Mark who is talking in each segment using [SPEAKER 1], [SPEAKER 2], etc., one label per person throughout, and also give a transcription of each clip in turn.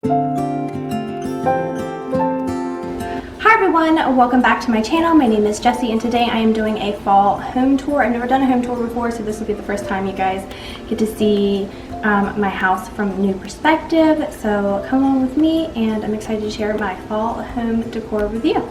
[SPEAKER 1] Hi everyone, welcome back to my channel. My name is Jessie and today I am doing a fall home tour. I've never done a home tour before, so this will be the first time you guys get to see my house from a new perspective. So come on with me and I'm excited to share my fall home decor with you.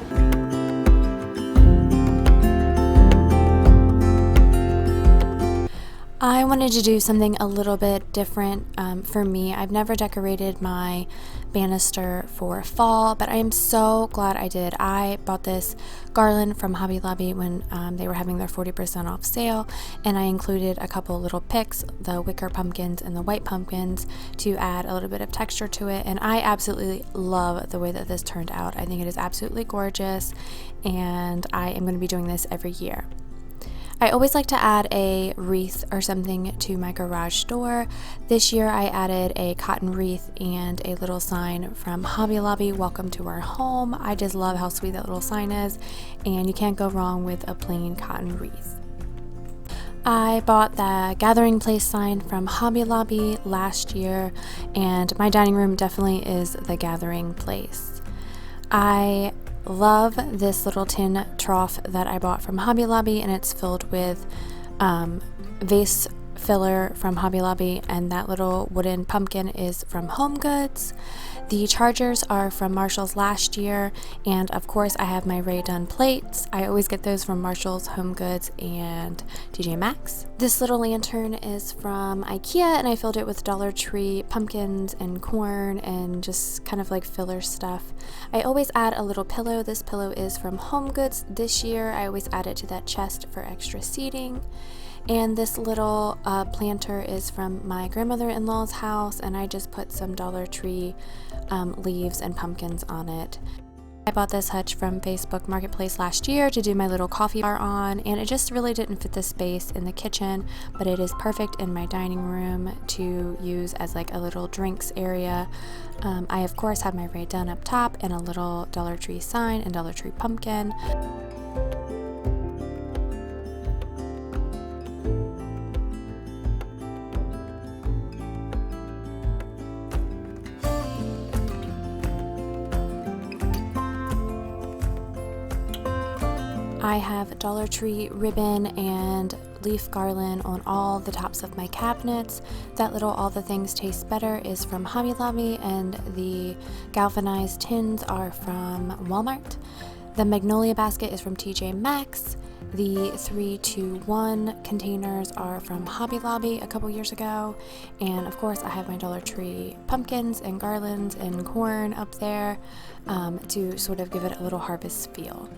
[SPEAKER 1] I wanted to do something a little bit different for me. I've never decorated my banister for fall, but I am so glad I did. I bought this garland from Hobby Lobby when they were having their 40% off sale, and I included a couple little picks, the wicker pumpkins and the white pumpkins, to add a little bit of texture to it, and I absolutely love the way that this turned out. I think it is absolutely gorgeous, and I am going to be doing this every year. I always like to add a wreath or something to my garage door. This year I added a cotton wreath and a little sign from Hobby Lobby, welcome to our home. I just love how sweet that little sign is, and you can't go wrong with a plain cotton wreath. I bought the gathering place sign from Hobby Lobby last year, and my dining room definitely is the gathering place. I love this little tin trough that I bought from Hobby Lobby, and it's filled with vase filler from Hobby Lobby, and that little wooden pumpkin is from Home Goods. The chargers are from Marshall's last year, and of course I have my Ray Dunn plates. I always get those from Marshall's, Home Goods, and TJ Maxx. This little lantern is from IKEA, and I filled it with Dollar Tree pumpkins and corn and just kind of like filler stuff. I always add a little pillow. This pillow is from Home Goods this year. I always add it to that chest for extra seating. And this little planter is from my grandmother-in-law's house, and I just put some Dollar Tree leaves and pumpkins on it. I bought this hutch from Facebook Marketplace last year to do my little coffee bar on, and it just really didn't fit the space in the kitchen, but it is perfect in my dining room to use as like a little drinks area. I of course have my Ray Dunn up top and a little Dollar Tree sign and Dollar Tree pumpkin. I have Dollar Tree ribbon and leaf garland on all the tops of my cabinets. That little All the Things Taste Better is from Hobby Lobby, and the galvanized tins are from Walmart. The Magnolia basket is from TJ Maxx. The 3-2-1 containers are from Hobby Lobby a couple years ago, and of course I have my Dollar Tree pumpkins and garlands and corn up there to sort of give it a little harvest feel.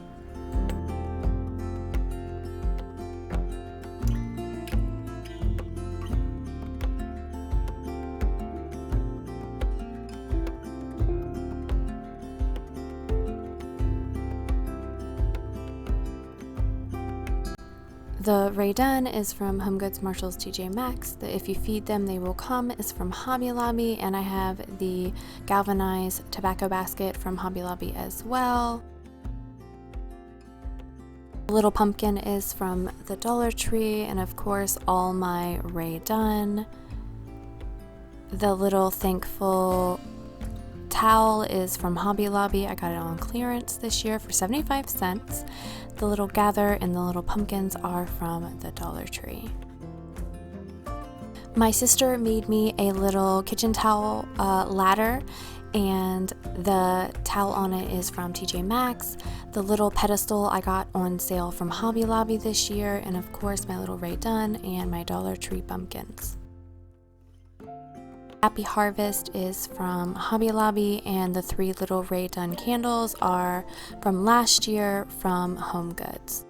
[SPEAKER 1] The Ray Dunn is from Home Goods, Marshall's, TJ Maxx. The If You Feed Them, They Will Come is from Hobby Lobby, and I have the galvanized tobacco basket from Hobby Lobby as well. The little pumpkin is from the Dollar Tree, and of course all my Ray Dunn. The little thankful towel is from Hobby Lobby. I got it on clearance this year for 75 cents. The little gather and the little pumpkins are from the Dollar Tree. My sister made me a little kitchen towel ladder, and the towel on it is from TJ Maxx. The little pedestal I got on sale from Hobby Lobby this year, and of course my little Ray Dunn and my Dollar Tree pumpkins. Happy Harvest is from Hobby Lobby, and the 3 little Ray Dunn candles are from last year from Home Goods.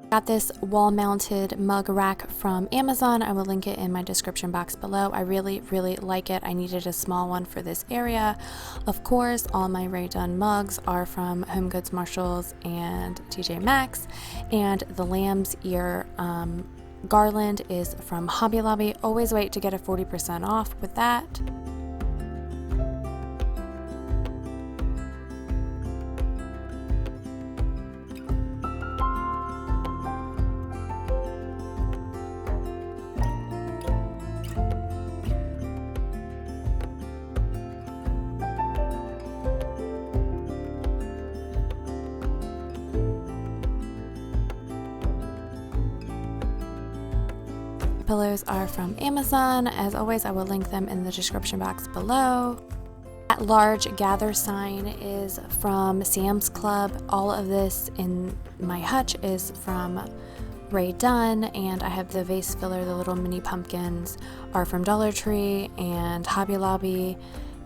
[SPEAKER 1] Got this wall-mounted mug rack from Amazon. I will link it in my description box below. I really like it. I needed a small one for this area. Of course, all my Ray Dunn mugs are from Home Goods, Marshalls, and TJ Maxx, and the lamb's ear garland is from Hobby Lobby. Always wait to get a 40% off with that. pillows are from Amazon. As always, I will link them in the description box below. That large gather sign is from Sam's Club. All of this in my hutch is from Ray Dunn, and I have the vase filler, the little mini pumpkins are from Dollar Tree and Hobby Lobby,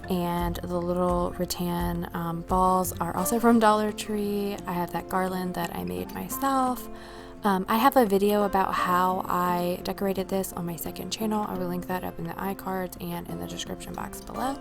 [SPEAKER 1] and the little rattan balls are also from Dollar Tree. I have that garland that I made myself. I have a video about how I decorated this on my second channel. I will link that up in the iCards and in the description box below.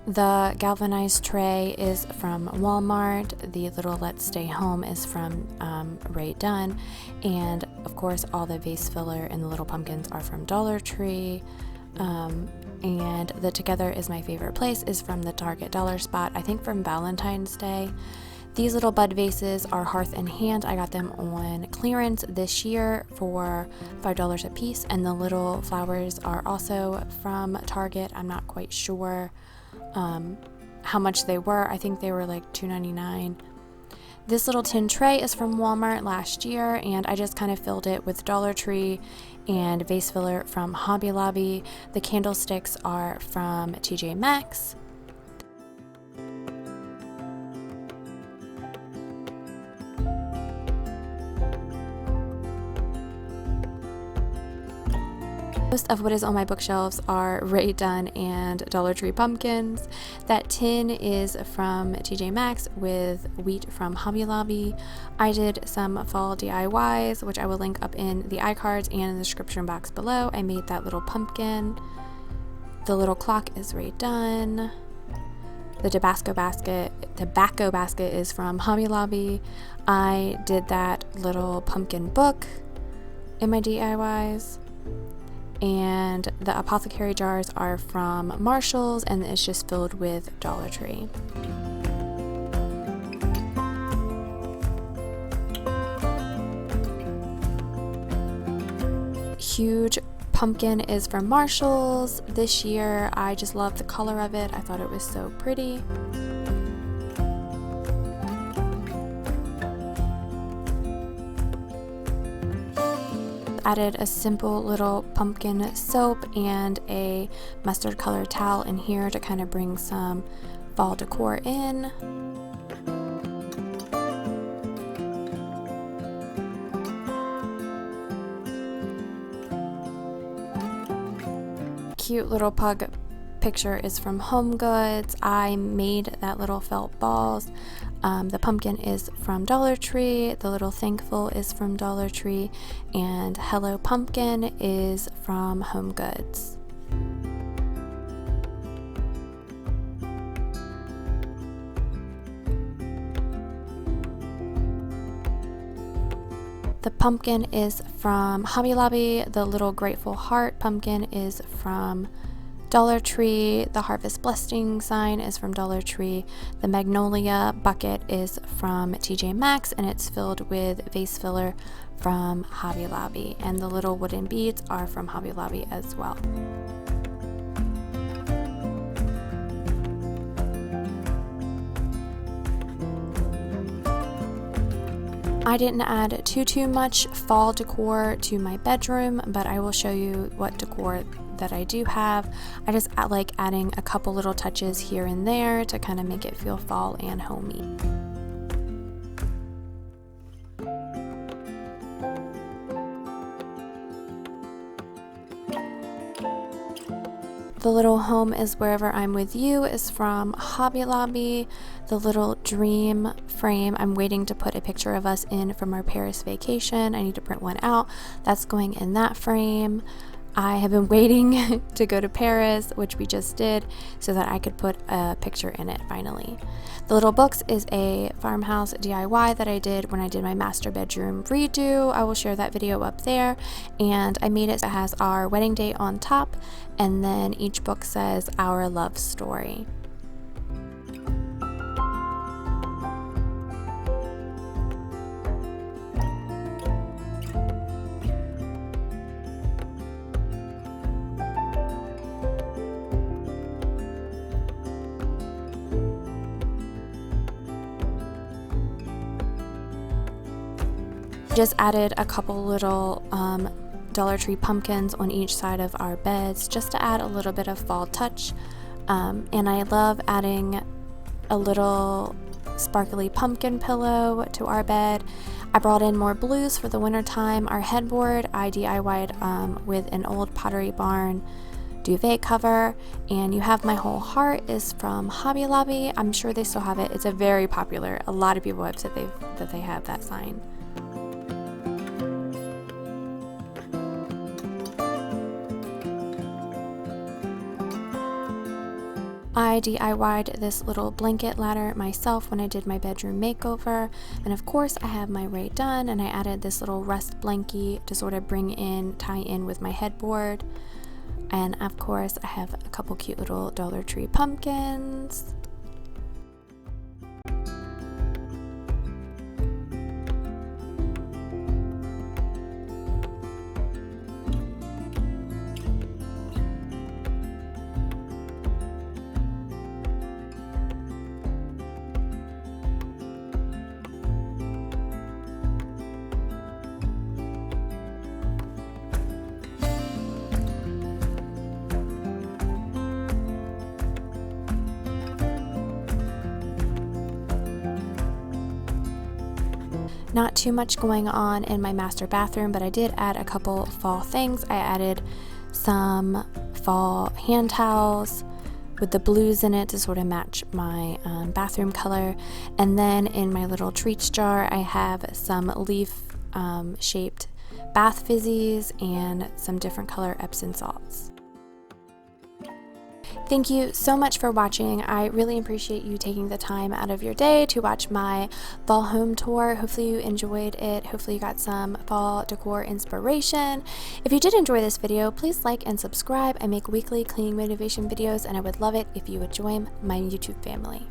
[SPEAKER 1] The galvanized tray is from Walmart. The little Let's Stay Home is from Ray Dunn. And of course, all the vase filler and the little pumpkins are from Dollar Tree. And the Together Is My Favorite Place is from the Target Dollar Spot, I think from Valentine's Day. These little bud vases are Hearth and Hand. I got them on clearance this year for $5 a piece. And the little flowers are also from Target. I'm not quite sure how much they were. I think they were like $2.99. This little tin tray is from Walmart last year, and I just kind of filled it with Dollar Tree and vase filler from Hobby Lobby. The candlesticks are from TJ Maxx. Most of what is on my bookshelves are Ray Dunn and Dollar Tree pumpkins. That tin is from TJ Maxx with wheat from Hobby Lobby. I did some fall DIYs, which I will link up in the iCards and in the description box below. I made that little pumpkin. The little clock is Ray Dunn. The tobacco basket is from Hobby Lobby. I did that little pumpkin book in my DIYs. And the apothecary jars are from Marshall's, and it's just filled with Dollar Tree. Huge pumpkin is from Marshall's this year. I just love the color of it. I thought it was so pretty. Added a simple little pumpkin soap and a mustard colored towel in here to kind of bring some fall decor in. Cute little pug picture is from Home Goods. I made that little felt balls. The pumpkin is from Dollar Tree. The little thankful is from Dollar Tree. And Hello Pumpkin is from Home Goods. The pumpkin is from Hobby Lobby. The little Grateful Heart pumpkin is from Dollar Tree. The Harvest Blessing sign is from Dollar Tree. The Magnolia bucket is from TJ Maxx, and it's filled with vase filler from Hobby Lobby. And the little wooden beads are from Hobby Lobby as well. I didn't add too much fall decor to my bedroom, but I will show you what decor that I do have. I just like adding a couple little touches here and there to kind of make it feel fall and homey. The little Home is Wherever I'm With You is from Hobby Lobby. The little dream frame, I'm waiting to put a picture of us in from our Paris vacation. I need to print one out. That's going in that frame. I have been waiting to go to Paris, which we just did, so that I could put a picture in it finally. The Little Books is a farmhouse DIY that I did when I did my master bedroom redo. I will share that video up there. And I made it so it has our wedding date on top, and then each book says our love story. Just added a couple little Dollar Tree pumpkins on each side of our beds just to add a little bit of fall touch. And I love adding a little sparkly pumpkin pillow to our bed. I brought in more blues for the winter time. Our headboard I DIY'd with an old Pottery Barn duvet cover, and You Have My Whole Heart is from Hobby Lobby. I'm sure they still have it. It's a very popular. A lot of people have said that they have that sign. I DIY'd this little blanket ladder myself when I did my bedroom makeover, and of course I have my Ray done, and I added this little rust blankie to sort of tie in with my headboard. And of course I have a couple cute little Dollar Tree pumpkins. Not too much going on in my master bathroom, but I did add a couple fall things. I added some fall hand towels with the blues in it to sort of match my bathroom color. And then in my little treats jar, I have some leaf shaped bath fizzies and some different color Epsom salts. Thank you so much for watching. I really appreciate you taking the time out of your day to watch my fall home tour. Hopefully you enjoyed it. Hopefully you got some fall decor inspiration. If you did enjoy this video, please like and subscribe. I make weekly cleaning motivation videos, and I would love it if you would join my YouTube family.